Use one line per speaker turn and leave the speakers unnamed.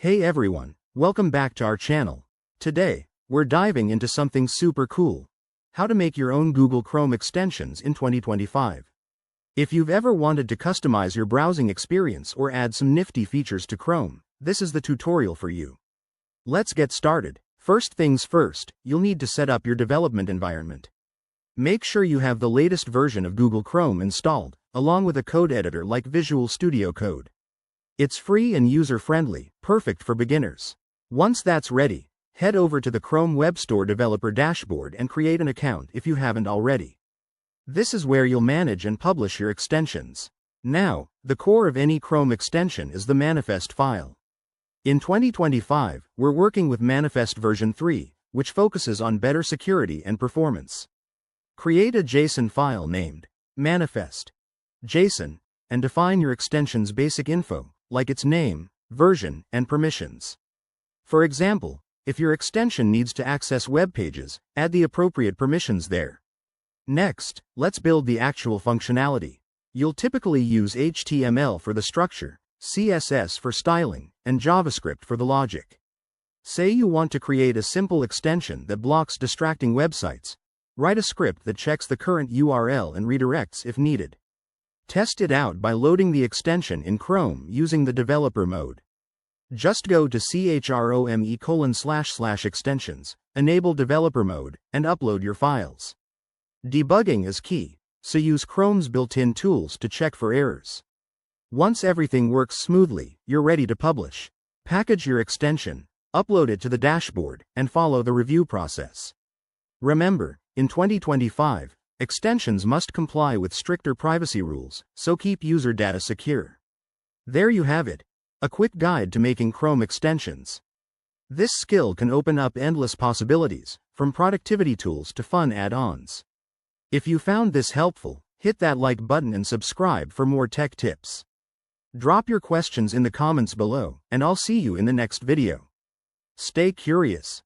Hey everyone, welcome back to our channel. Today, we're diving into something super cool. How to make your own Google Chrome extensions in 2025. If you've ever wanted to customize your browsing experience or add some nifty features to Chrome, this is the tutorial for you. Let's get started. First things first, you'll need to set up your development environment. Make sure you have the latest version of Google Chrome installed, along with a code editor like Visual Studio Code. It's free and user-friendly, perfect for beginners. Once that's ready, head over to the Chrome Web Store Developer Dashboard and create an account if you haven't already. This is where you'll manage and publish your extensions. Now, the core of any Chrome extension is the manifest file. In 2025, we're working with Manifest version 3, which focuses on better security and performance. Create a JSON file named manifest.json and define your extension's basic info, like its name, version, and permissions. For example, if your extension needs to access web pages, add the appropriate permissions there. Next, let's build the actual functionality. You'll typically use HTML for the structure, CSS for styling, and JavaScript for the logic. Say you want to create a simple extension that blocks distracting websites. Write a script that checks the current URL and redirects if needed. Test it out by loading the extension in Chrome using the developer mode. Just go to chrome://extensions, enable developer mode, and upload your files. Debugging is key, so use Chrome's built-in tools to check for errors. Once everything works smoothly, you're ready to publish. Package your extension, upload it to the dashboard, and follow the review process. Remember, in 2025, extensions must comply with stricter privacy rules, so keep user data secure. There you have it, a quick guide to making Chrome extensions. This skill can open up endless possibilities, from productivity tools to fun add-ons. If you found this helpful, hit that like button and subscribe for more tech tips. Drop your questions in the comments below, and I'll see you in the next video. Stay curious.